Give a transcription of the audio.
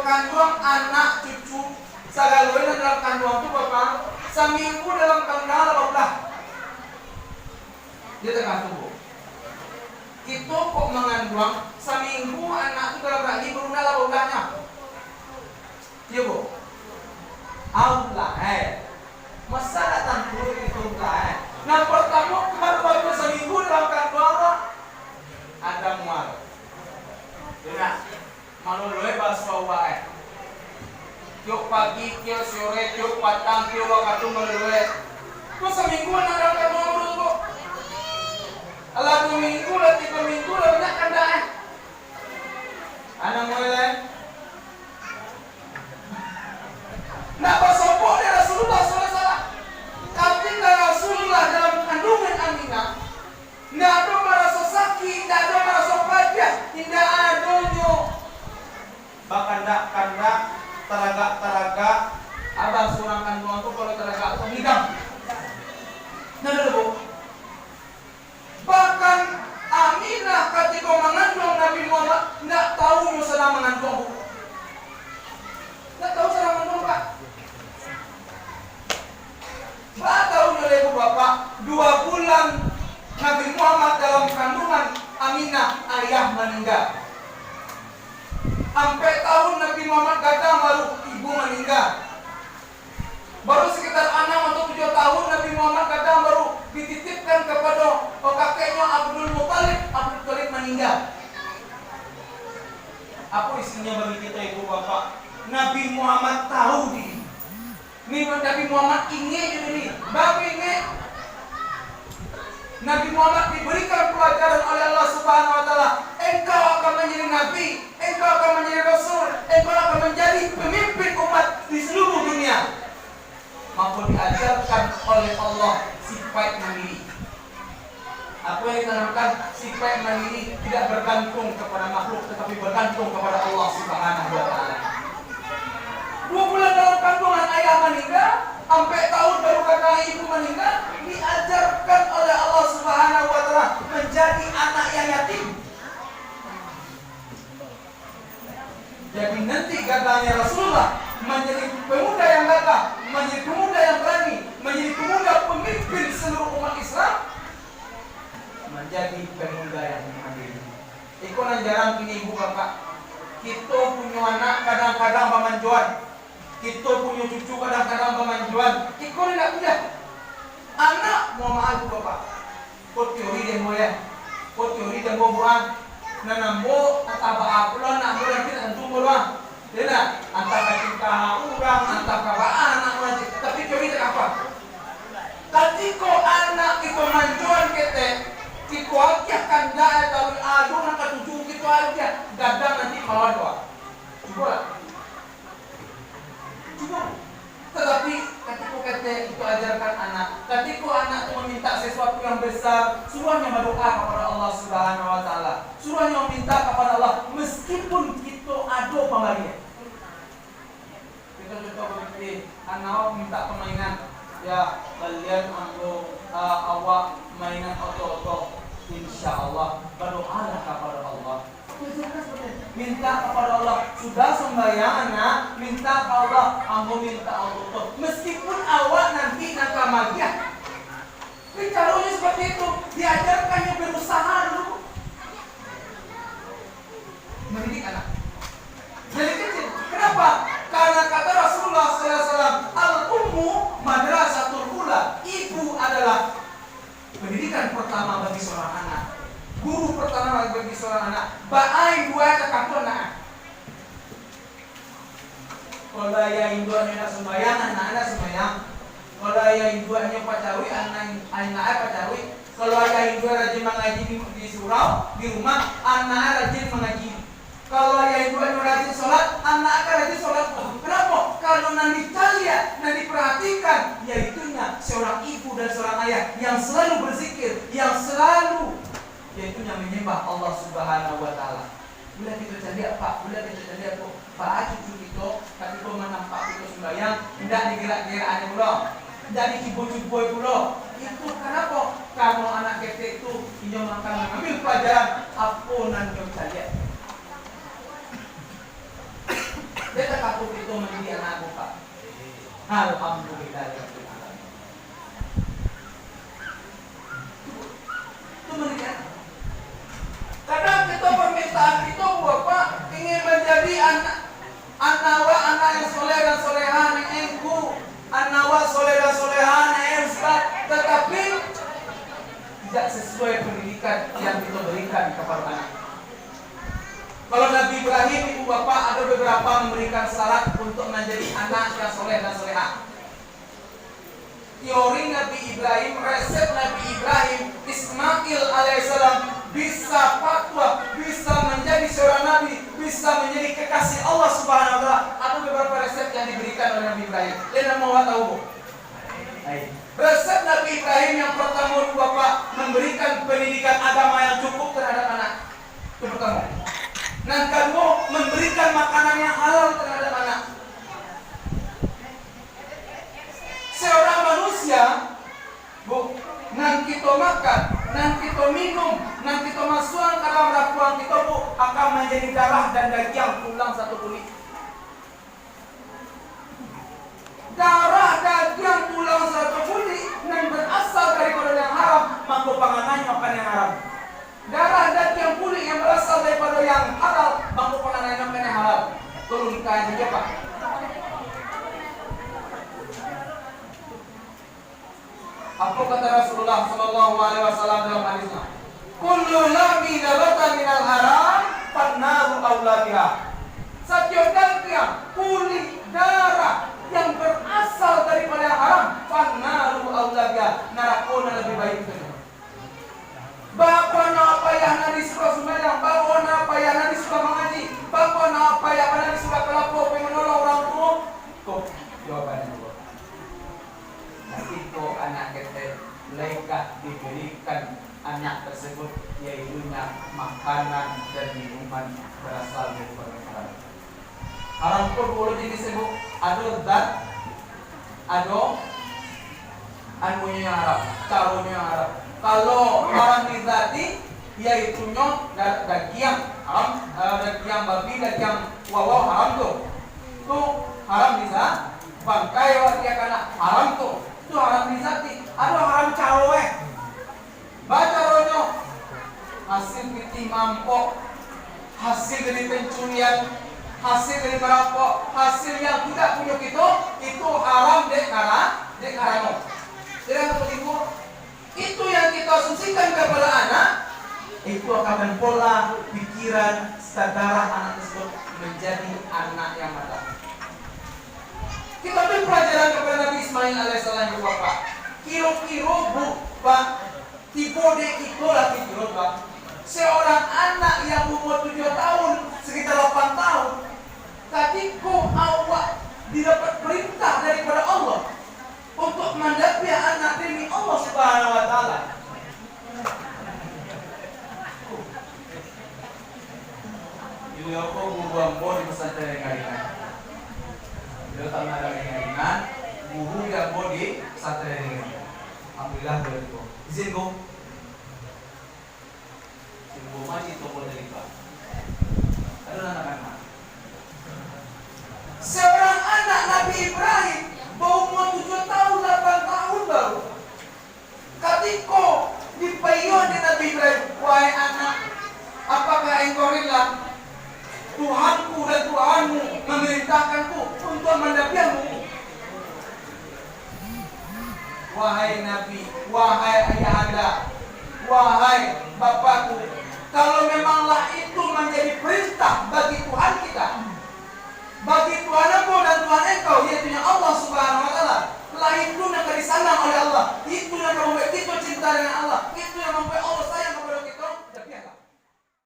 kandung anak cucu sagaloy dalam kandungan itu Bapak seminggu dalam kandungan Allah. Dia tengah tubuh. Kita kok mengandung seminggu anak itu dalam rahim berunda laulahnya. Iya Bu. Allah masalah tanpa itu lah. Nah pertama kalau seminggu dalam kandungan ada mual. Dengar. Malu loe baso wae. Tiap pagi, tiap sore, tiap petang, tiap waktu malu loe. Kok seminggu nak dalam kandungan dulu kok? Alah 2 minggu lah, 3 minggu lah banyak kan dah anak mulai nak bersopok dia Rasulullah salah. Tapi Rasulullah dalam kandungan Aminah tidak ada merasa sakit, tidak ada merasa payah, tidak ada nyo bakandak teragak abang surang kandungan tu kalau teragak tu hidang. Nah dulu Bu. Bahkan Aminah ketika mengandung Nabi Muhammad tidak tahu yang sedang mengandung. Tidak tahu sedang mengandung Pak. Tidak tahu oleh ibu bapak 2 bulan Nabi Muhammad dalam kandungan Aminah ayah meninggal. Sampai tahun Nabi Muhammad datang baru ibu meninggal. Baru sekitar 6 atau 7 tahun Nabi Muhammad datang baru dititipkan kepada kakeknya Abdul Muttalib meninggal. Apa isinya bagi kita ibu bapak? Nabi Muhammad tahu diri. Nabi Muhammad ingin ini. Bapak ingin Nabi Muhammad diberikan pelajaran oleh Allah Subhanahu wa taala. Engkau akan menjadi nabi, engkau akan menjadi rasul, engkau akan menjadi pemimpin umat di seluruh dunia. Maka diajarkan oleh Allah sifat mandiri. Apa yang ditanamkan sifat mandiri tidak bergantung kepada makhluk tetapi bergantung kepada Allah Subhanahu wa taala. 2 bulan dalam kandungan ayah meninggal, sampai tahun baru kakak ibu meninggal, diajarkan oleh Allah Subhanahu wa taala menjadi anak yang yatim. Jadi nanti katanya Rasulullah menjadi pemuda yang gagah, menjadi pemuda yang berani, menjadi pemuda pemimpin seluruh umat Islam, menjadi pemuda yang mandiri. Ikon jarang ini ibu bapak. Kita punya anak kadang-kadang pemanjuan, kita punya cucu kadang-kadang pemanjuan. Ikon tidak punya anak mau maaf bapak. Kau teori dia mau ya, kau teori dia mau buang. Nanambo atau apa lo nak boleh kita tentu boleh. Dia antara cinta orang, antara anak wajib. Tapi teori dia apa? Ketika anak itu manjuan kita, kita akan dah tahu adu nak ketujuh kita aja. Gadang nanti malah doa. Coba lah. Coba. Tetapi ketika kita itu ajarkan anak, ketika anak itu meminta sesuatu yang besar, suruhnya berdoa kepada Allah Subhanahu wa taala. Suruhnya meminta kepada Allah meskipun kita ada pemberian. Kita coba begini, anak minta permainan, ya kalian ambil awak mainan oto-oto, insyaallah berdoalah kepada Allah. Minta kepada Allah, sudah sembahyang anak, minta kepada Allah, ambo minta Allah. Meskipun awak nanti nak kamagia, bicaranya seperti itu, diajarkannya berusaha dulu. Mendidik anak. Jadi kecil. Kenapa? Karena kata Rasulullah SAW, al-ummu madrasatul ula. Ibu adalah pendidikan pertama bagi seorang anak. Guru pertama bagi seorang anak. Baai dua terkakun anak. Kalau ayah induannya nak sembahyang, anak-anak sembahyang. Kalau ayah induannya pacawi, anak-anak pacawi. Kalau ayah indua rajin mengaji di surau, di rumah, anak-anak rajin mengaji. Kalau ayah induannya rajin sholat, anak-anak rajin sholat. Kenapa? Kalau nanti lihat, nanti perhatikan, yaitunya seorang ibu dan seorang ayah yang selalu berzikir, yang selalu yaitu yang menyembah Allah Subhanahu wa taala. Bila kita jadi apa? Bila kita jadi apa? Pak cucu kita ketika menampak kita sembahyang tidak digerak-geraknya pula. Tidak dicibur-cibur pula. Itu kenapa? Kalau anak kita itu ingin akan mengambil pelajaran apa nanti kita lihat. Yakub itu menjadi anakku, Pak. Alhamdulillah. Itu menjadi. Kadang kita permintaan itu Bapak ingin menjadi anak yang soleh dan solehan yang engku, anak soleh dan solehan yang ustaz, tetapi tidak sesuai pendidikan yang kita berikan kepada anak. Kalau Nabi Ibrahim, ibu bapak, ada beberapa memberikan syarat untuk menjadi anak yang soleh dan solehah. Teori Nabi Ibrahim, resep Nabi Ibrahim, Ismail alaihissalam bisa fatwa, bisa menjadi seorang nabi, bisa menjadi kekasih Allah Subhanahu wa taala. Ada beberapa resep yang diberikan oleh Nabi Ibrahim. Kalian mau tahu? Resep Nabi Ibrahim yang pertama, ibu bapak, memberikan pendidikan agama yang cukup terhadap anak. Itu pertama. Yang kedua, memberikan makanan yang halal terhadap anak. Seorang manusia, bu, nan kita makan, nan kita minum, nan kita masukkan ke dalam rakuan kita, bu, akan menjadi darah dan daging tulang satu kulit. Darah, daging, tulang satu kulit yang berasal daripada yang haram, maka panganannya akan yang haram. Darah, daging, kulit yang berasal daripada yang halal, maka panganannya akan yang halal. Turunkan saja, Pak. Apa kata Rasulullah sallallahu alaihi wasallam dalam hadisnya? Kullu lami nabata minal haram fannaru aula biha. Setiap daging, kulit, darah yang berasal daripada haram, fannaru aula biha. Neraka lebih baik itu. Bapa na apa yang nanti suka sembahyang, bapa na apa yang nanti suka mengaji, bapa na apa yang nanti suka kelapa menolong orang tua. Kok jawabannya? Nanti kok anak kita lekat diberikan anak tersebut yaitunya makanan dan minuman berasal dari haram. Haram pun boleh disebut ada zat, ada anunya yang haram, caranya yang haram. Kalau haram dizati yaitunya daging haram, daging babi, daging wawa haram tuh. Itu haram dizat, bangkai waria kana haram tuh. Itu haram dizati. Ada haram cawe. Baca ronyo. Hasil piti mampok, hasil dari pencurian, hasil dari merampok, hasil yang tidak punya itu haram dek karano. Jadi seperti itu yang kita asumsikan kepada anak, itu akan pola pikiran saudara anak tersebut menjadi anak yang matang. Kita beri pelajaran kepada Nabi Ismail alaihissalam juga, Pak. Kiro-kiro bu, Pak, tipe dek itu lagi kiro, Pak. Seorang anak yang umur 7 tahun, sekitar 8 tahun, ketika awak didapat perintah daripada Allah untuk mendapi anak demi Allah Subhanahu wa taala. Ini apa buang di pesantren kalian? Dia tak ada ringan, guru yang bodi pesantren ringan. Alhamdulillah begitu. Izin go. Ibu masih toko dari Pak. Ada anak-anak. Seorang anak Nabi Ibrahim umur 7 tahun, 8 tahun baru. Ketika dipayon di Nabi Ibrahim, wahai anak, apakah engkau rela Tuhanku dan Tuhanmu memerintahkanku untuk mendapiamu? Wahai Nabi, wahai ayahanda, wahai bapakku, kalau memanglah itu menjadi perintah bagi Tuhan kita, bagi Tuhanku dan Tuhan engkau, yaitu Allah Subhanahu wa taala, lah itu yang disandang oleh Allah, itu yang membuat kita cinta dengan Allah, itu yang membuat Allah sayang